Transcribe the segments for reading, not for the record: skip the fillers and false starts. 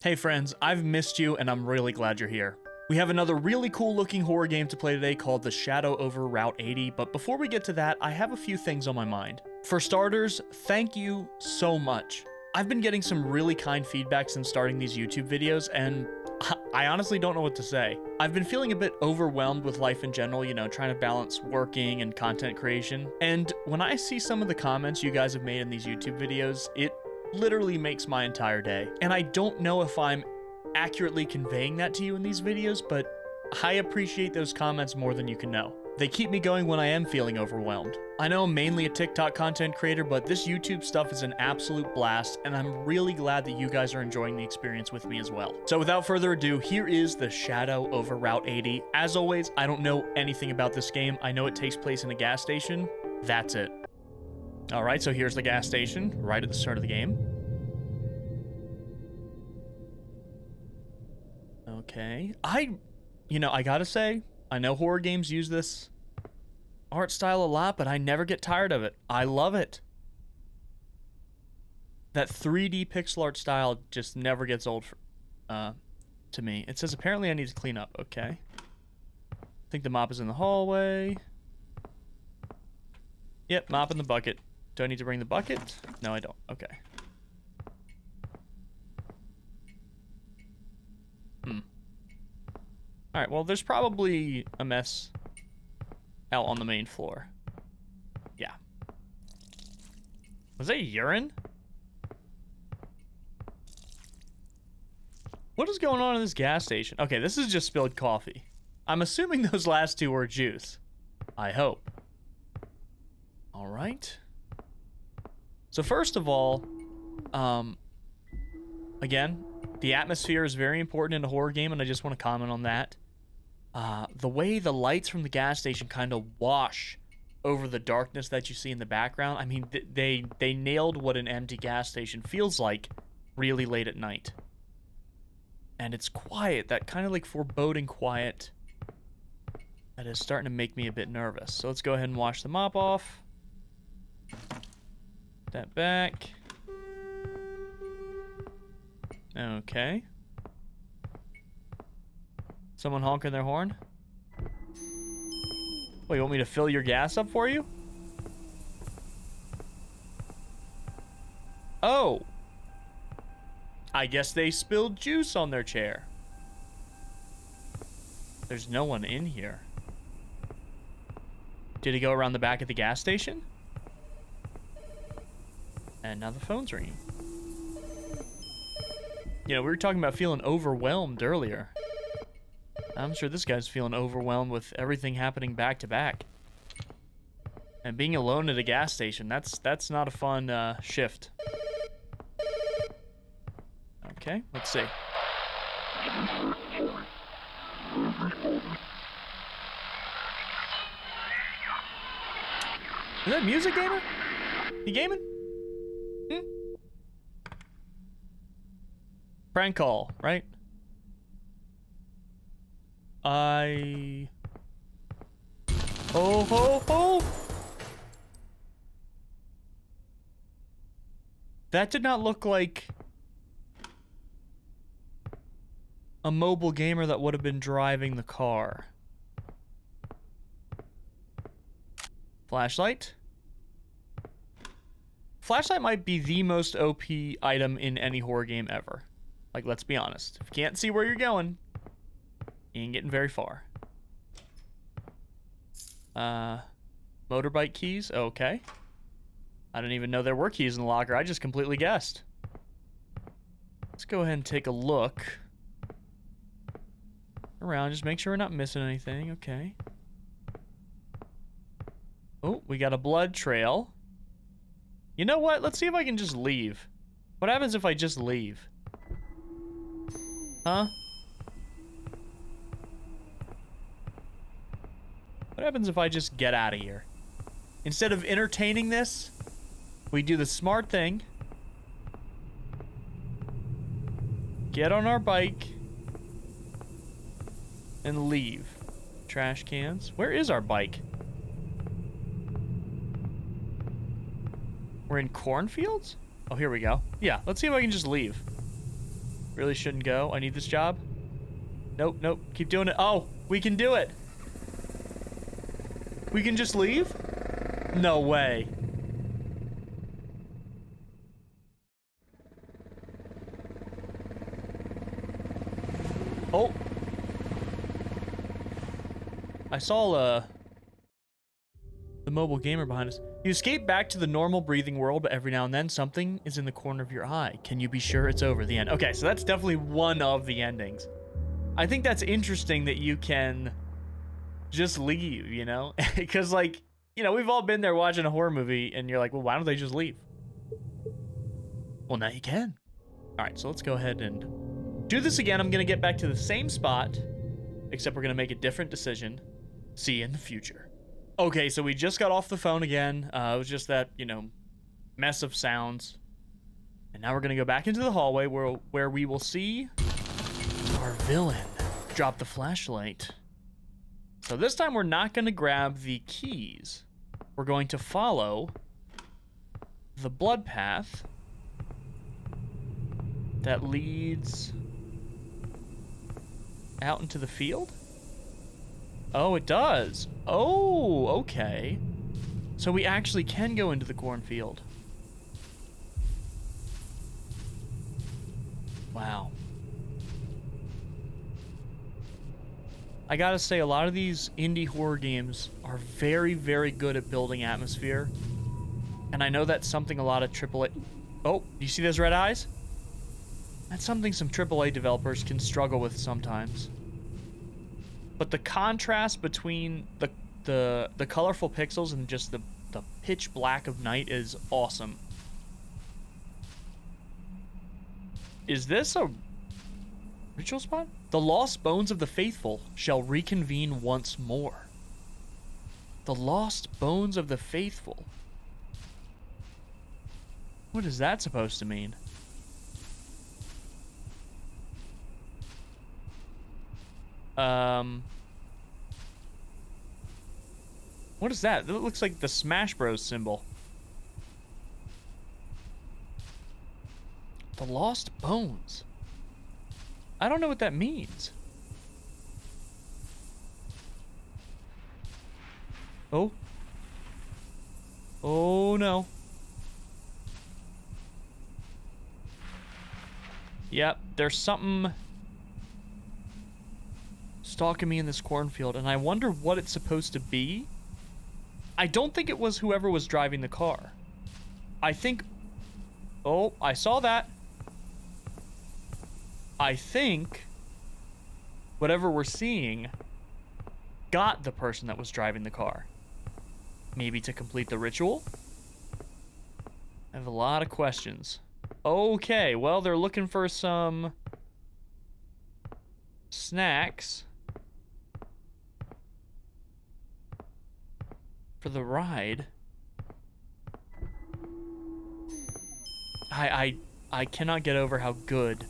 Hey friends, I've missed you and I'm really glad you're here. We have another really cool looking horror game to play today called The Shadow over Route 80, but before we get to that, I have a few things on my mind. For starters, thank you so much. I've been getting some really kind feedback since starting these YouTube videos, and I honestly don't know what to say. I've been feeling a bit overwhelmed with life in general, trying to balance working and content creation, and when I see some of the comments you guys have made in these YouTube videos, it literally makes my entire day. And I don't know if I'm accurately conveying that to you in these videos, but I appreciate those comments more than you can know. They keep me going when I am feeling overwhelmed. I know I'm mainly a TikTok content creator, but this YouTube stuff is an absolute blast, and I'm really glad that you guys are enjoying the experience with me as well. So without further ado, here is The Shadow over Route 80. As always, I don't know anything about this game. I know it takes place in a gas station. That's it. All right, so here's the gas station right at the start of the game. Okay. I gotta say, I know horror games use this art style a lot, but I never get tired of it. I love it. That 3D pixel art style just never gets old to me. It says apparently I need to clean up. Okay. I think the mop is in the hallway. Yep, mop in the bucket. Do I need to bring the bucket? No, I don't. Okay. Alright, well, there's probably a mess out on the main floor. Yeah. Was that urine? What is going on in this gas station? Okay, this is just spilled coffee. I'm assuming those last two were juice. I hope. Alright. So first of all, again, the atmosphere is very important in a horror game, and I just want to comment on that. The way the lights from the gas station kind of wash over the darkness that you see in the background. I mean, they nailed what an empty gas station feels like really late at night. And it's quiet, that kind of like foreboding quiet that is starting to make me a bit nervous. So let's go ahead and wash the mop off. That back. Okay. Someone honking their horn? Wait, you want me to fill your gas up for you? Oh. I guess they spilled juice on their chair. There's no one in here. Did he go around the back of the gas station? And now the phone's ringing. We were talking about feeling overwhelmed earlier. I'm sure this guy's feeling overwhelmed with everything happening back to back. And being alone at a gas station, that's not a fun shift. Okay, let's see. Is that music, gamer? You gaming? Prank call, right? Oh, ho, ho! That did not look like a mobile gamer that would have been driving the car. Flashlight? Flashlight might be the most OP item in any horror game ever. Like, let's be honest. If you can't see where you're going, you ain't getting very far. Motorbike keys? Okay. I didn't even know there were keys in the locker. I just completely guessed. Let's go ahead and take a look around. Just make sure we're not missing anything. Okay. Oh, we got a blood trail. You know what? Let's see if I can just leave. What happens if I just leave? Huh? What happens if I just get out of here? Instead of entertaining this, we do the smart thing. Get on our bike and leave. Trash cans. Where is our bike? We're in cornfields? Oh, here we go. Yeah, let's see if I can just leave. Really shouldn't go. I need this job. Nope, nope. Keep doing it. Oh, we can do it. We can just leave? No way. Oh. I saw, the mobile gamer behind us. You escape back to the normal breathing world, but every now and then something is in the corner of your eye. Can you be sure it's over? The end. Okay, so that's definitely one of the endings. I think that's interesting that you can just leave, you know? Because, like, you know, we've all been there watching a horror movie, and you're like, well, why don't they just leave? Well, now you can. All right, so let's go ahead and do this again. I'm going to get back to the same spot, except we're going to make a different decision. See you in the future. Okay, so we just got off the phone again. It was just that, you know, mess of sounds. And now we're going to go back into the hallway where we will see our villain drop the flashlight. So this time we're not going to grab the keys. We're going to follow the blood path that leads out into the field? Oh, it does. Oh, okay. So we actually can go into the cornfield. Wow. I gotta say, a lot of these indie horror games are very, very good at building atmosphere. And I know that's something a lot of AAA... Oh, you see those red eyes? That's something some AAA developers can struggle with sometimes. But the contrast between the colorful pixels and just the pitch black of night is awesome. Is this a ritual spot? The lost bones of the faithful shall reconvene once more. The lost bones of the faithful. What is that supposed to mean? What is that? It looks like the Smash Bros symbol. The Lost Bones. I don't know what that means. Oh. Oh no. Yep, there's something stalking me in this cornfield, and I wonder what it's supposed to be. I don't think it was whoever was driving the car. I think... Oh, I saw that. I think whatever we're seeing got the person that was driving the car. Maybe to complete the ritual? I have a lot of questions. Okay, well, they're looking for some snacks for the ride. I cannot get over how good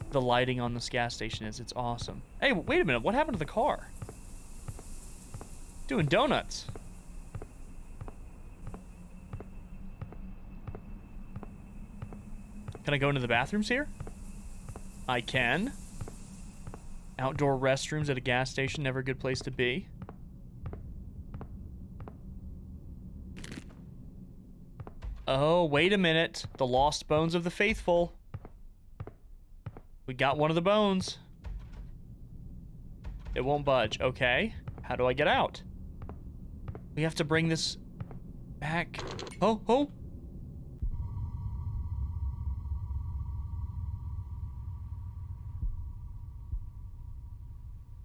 the lighting on this gas station is. It's awesome. Hey, wait a minute. What happened to the car? Doing donuts. Can I go into the bathrooms here? I can. Outdoor restrooms at a gas station, never a good place to be. Oh, wait a minute. The lost bones of the faithful. We got one of the bones. It won't budge. Okay. How do I get out? We have to bring this back. Oh, oh.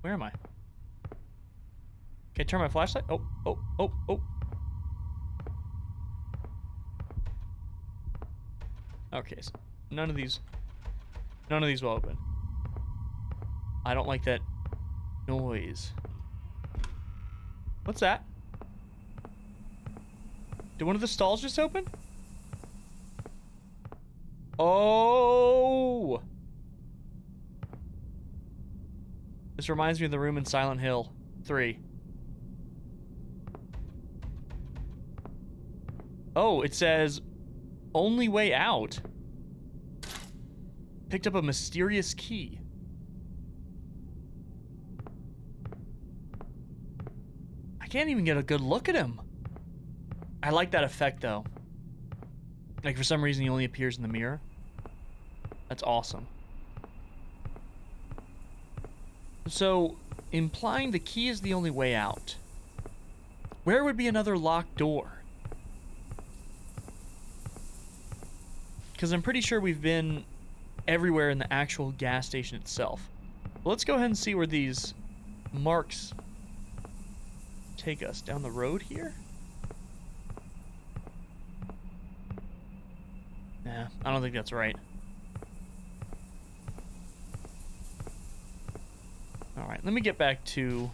Where am I? Can I turn my flashlight? Oh, oh, oh, oh. Okay, so none of these will open. I don't like that noise. What's that? Did one of the stalls just open? Oh! This reminds me of the room in Silent Hill 3. Oh, it says only way out. Picked up a mysterious key. I can't even get a good look at him. I like that effect, though. Like, for some reason, he only appears in the mirror. That's awesome. So, implying the key is the only way out. Where would be another locked door? Because I'm pretty sure we've been everywhere in the actual gas station itself. Well, let's go ahead and see where these marks take us. Down the road here? Nah, I don't think that's right. Alright, let me get back to...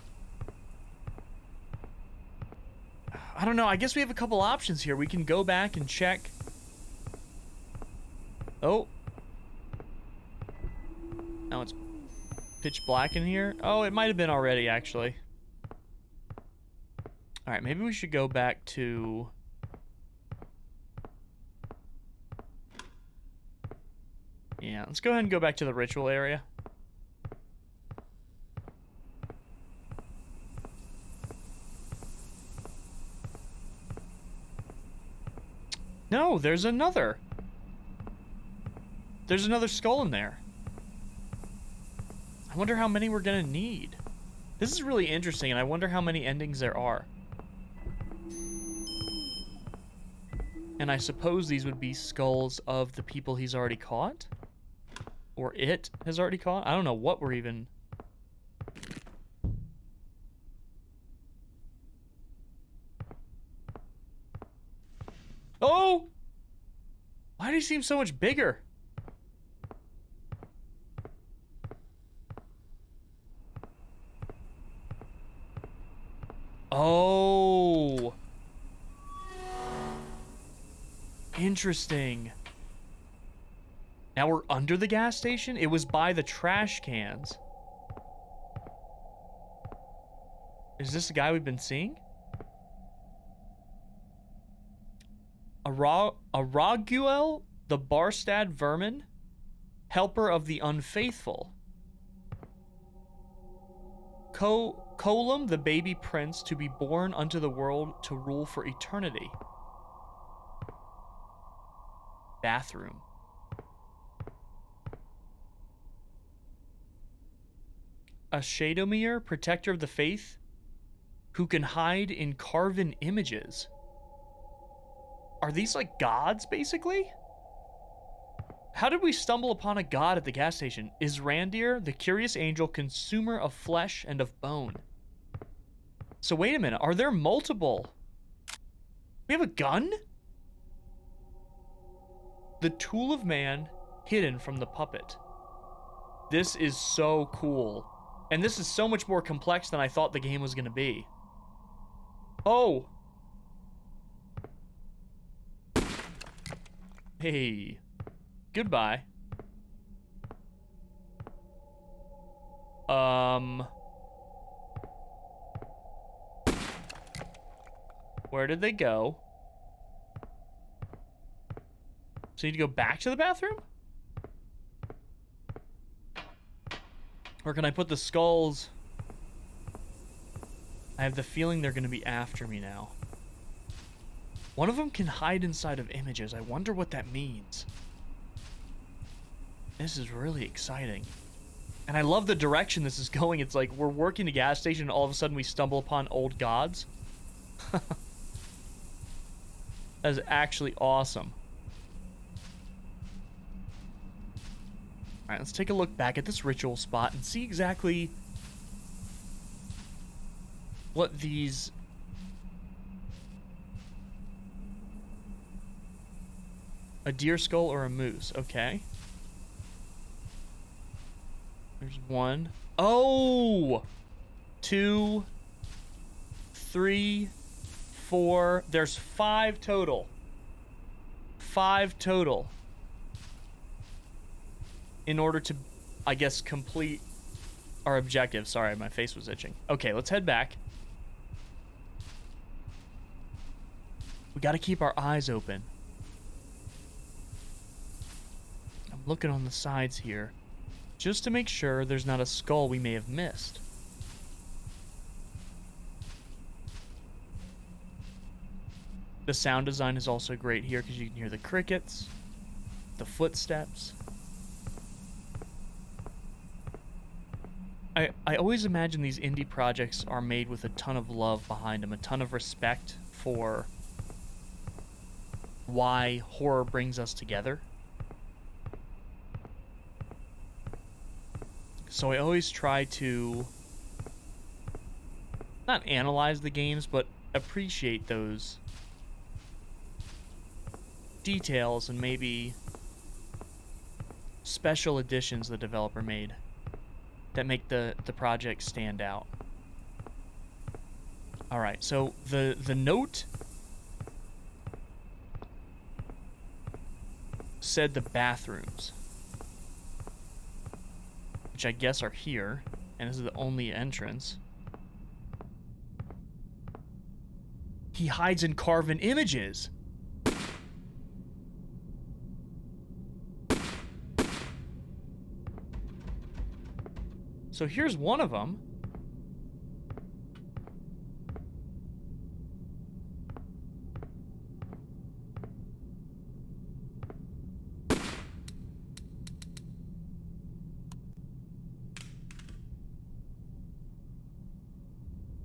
I don't know, I guess we have a couple options here. We can go back and check... Oh. Now it's pitch black in here. Oh, it might have been already, actually. Alright, maybe we should go back to... Yeah, let's go ahead and go back to the ritual area. No, there's another. There's another skull in there. I wonder how many we're gonna need. This is really interesting, and I wonder how many endings there are. And I suppose these would be skulls of the people he's already caught? Or it has already caught? I don't know what we're even... Oh! Why do he seem so much bigger? Oh! Interesting. Now we're under the gas station? It was by the trash cans. Is this the guy we've been seeing? Araguel, the Barstad vermin, helper of the unfaithful. Colum, the baby prince, to be born unto the world to rule for eternity. Bathroom. A Shadomir, protector of the faith, who can hide in carven images. Are these like gods, basically? How did we stumble upon a god at the gas station? Is Randir, the curious angel, consumer of flesh and of bone? So wait a minute, are there multiple? We have a gun? The tool of man, hidden from the puppet. This is so cool. And this is so much more complex than I thought the game was going to be. Oh! Hey. Goodbye. Where did they go? So you need to go back to the bathroom? Or can I put the skulls? I have the feeling they're going to be after me now. One of them can hide inside of images. I wonder what that means. This is really exciting. And I love the direction this is going. It's like we're working a gas station and all of a sudden we stumble upon old gods. That is actually awesome. Alright, let's take a look back at this ritual spot and see exactly what these... A deer skull or a moose, okay. There's one. Oh! 2, 3, 4. There's 5 total. 5 total. In order to, I guess, complete our objective. Sorry, my face was itching. Okay, let's head back. We gotta keep our eyes open. looking on the sides here, just to make sure there's not a skull we may have missed. The sound design is also great here because you can hear the crickets, the footsteps. I always imagine these indie projects are made with a ton of love behind them, a ton of respect for why horror brings us together. So I always try to not analyze the games, but appreciate those details and maybe special additions the developer made that make the project stand out. Alright, so the note said the bathrooms, which I guess are here, and this is the only entrance. He hides in carven images. So here's one of them.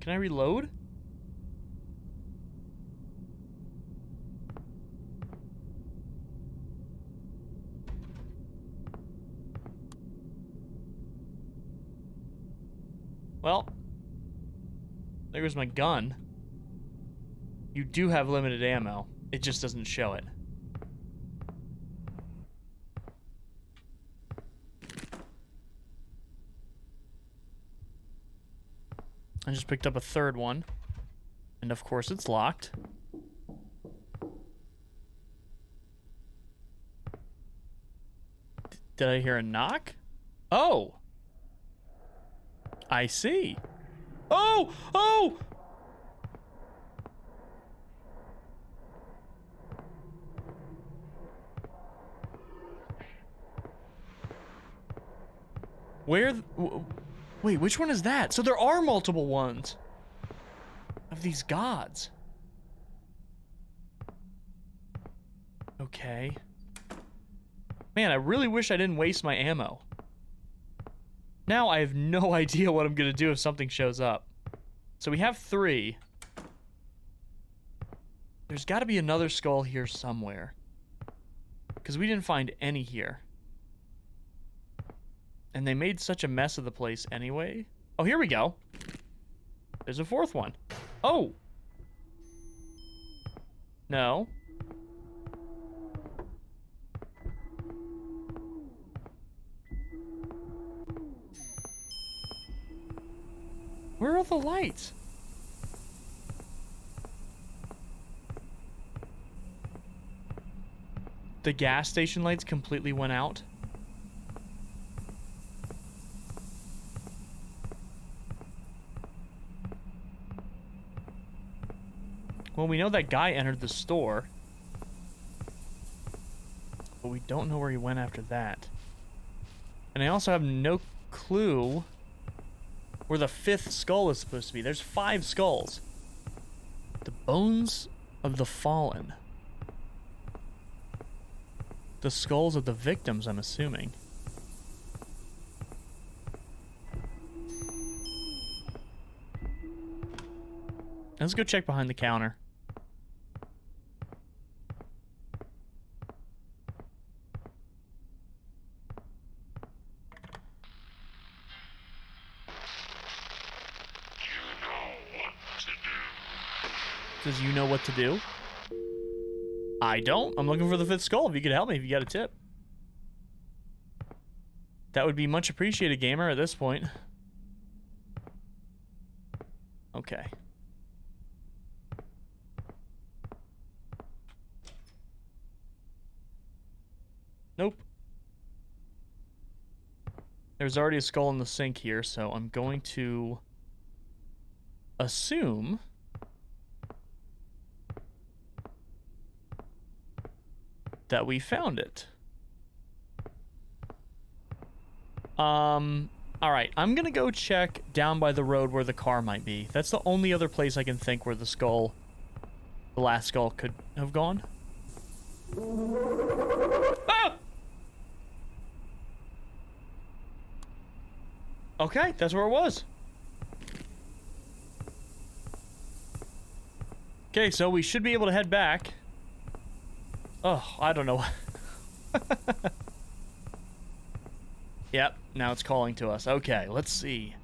Can I reload? Well, there goes my gun. You do have limited ammo. It just doesn't show it. I just picked up a third one. And of course it's locked. Did I hear a knock? Oh! I see. Oh! Oh! Wait, which one is that? So there are multiple ones of these gods. Okay. Man, I really wish I didn't waste my ammo. Now I have no idea what I'm gonna do if something shows up. So we have 3. There's gotta be another skull here somewhere, because we didn't find any here. And they made such a mess of the place anyway. Oh, here we go. There's a 4th one. Oh! No. Where are the lights? The gas station lights completely went out. Well, we know that guy entered the store, but we don't know where he went after that. And I also have no clue where the 5th skull is supposed to be. There's 5 skulls. The bones of the fallen. The skulls of the victims, I'm assuming. Let's go check behind the counter. Does you know what to do? I don't. I'm looking for the 5th skull. If you could help me, if you got a tip. That would be much appreciated, gamer, at this point. Okay. Nope. There's already a skull in the sink here, so I'm going to assume that we found it. All right, I'm gonna go check down by the road where the car might be. That's the only other place I can think where the last skull could have gone. Ah! Okay, that's where it was. Okay, so we should be able to head back. Oh, I don't know. Yep, now it's calling to us. Okay, let's see.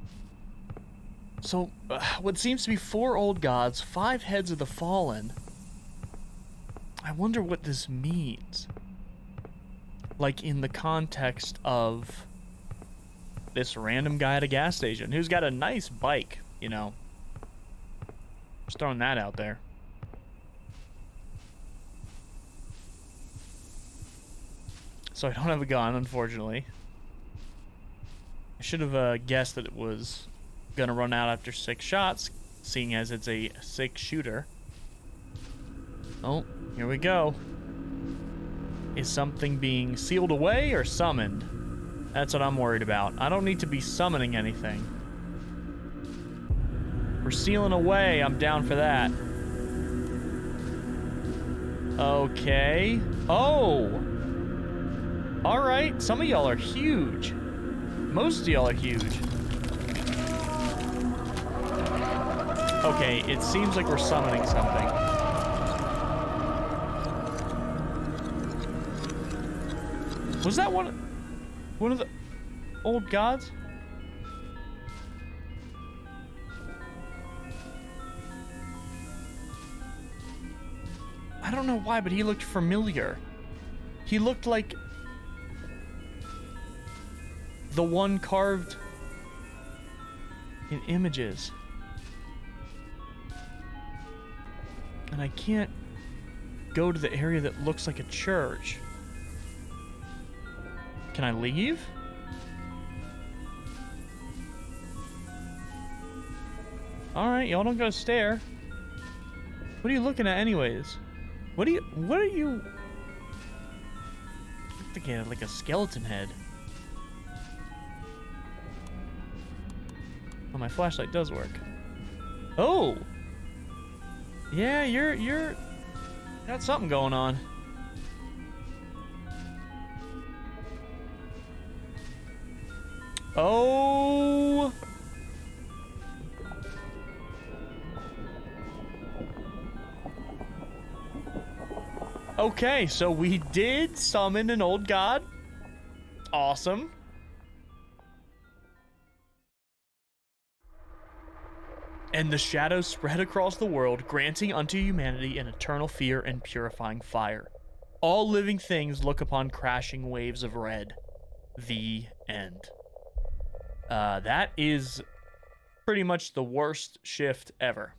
So, what seems to be 4 old gods, 5 heads of the fallen. I wonder what this means. Like, in the context of this random guy at a gas station who's got a nice bike, you know. Just throwing that out there. So I don't have a gun, unfortunately. I should have guessed that it was gonna run out after 6 shots, seeing as it's a 6-shooter. Oh, here we go. Is something being sealed away or summoned? That's what I'm worried about. I don't need to be summoning anything. We're sealing away. I'm down for that. Okay. Oh! Alright, some of y'all are huge. Most of y'all are huge. Okay, it seems like we're summoning something. Was that one of the old gods? I don't know why, but he looked familiar. He looked like the one carved in images. And I can't go to the area that looks like a church. Can I leave? Alright, y'all don't go stare. What are you looking at anyways? What are you... I think it had like a skeleton head. Oh, my flashlight does work. Oh! Yeah, you're got something going on. Oh! Okay, so we did summon an old god. Awesome. And the shadows spread across the world, granting unto humanity an eternal fear and purifying fire. All living things look upon crashing waves of red. The end. That is pretty much the worst shift ever.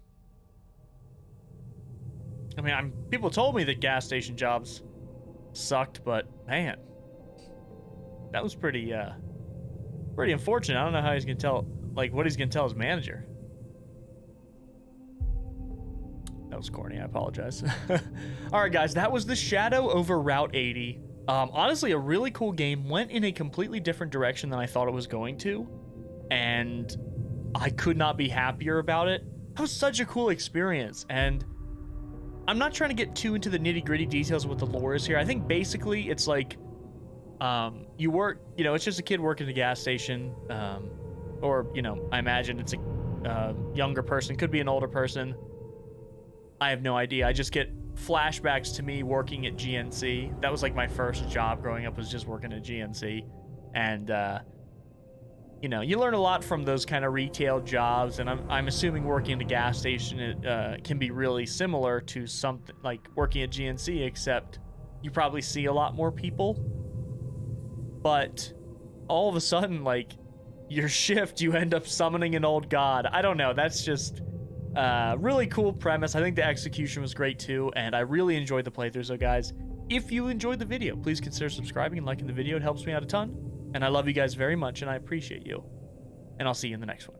I mean, people told me that gas station jobs sucked, but man, that was pretty unfortunate. I don't know how he's gonna tell, like, what he's gonna tell his manager. That was corny, I apologize. Alright guys, that was the Shadow over Route 80. Honestly, a really cool game. Went in a completely different direction than I thought it was going to. And I could not be happier about it. That was such a cool experience. And I'm not trying to get too into the nitty-gritty details of what the lore is here. I think basically it's like, you work, you know, it's just a kid working at a gas station. Or, you know, I imagine it's a younger person, could be an older person. I have no idea. I just get flashbacks to me working at GNC. That was like my first job growing up, was just working at GNC. And, you know, you learn a lot from those kind of retail jobs. And I'm assuming working at a gas station can be really similar to something like working at GNC, except you probably see a lot more people. But all of a sudden, like, your shift, you end up summoning an old god. I don't know. That's just... really cool premise. I think the execution was great too, and I really enjoyed the playthrough. So guys, if you enjoyed the video, please consider subscribing and liking the video. It helps me out a ton, and I love you guys very much, and I appreciate you. And I'll see you in the next one.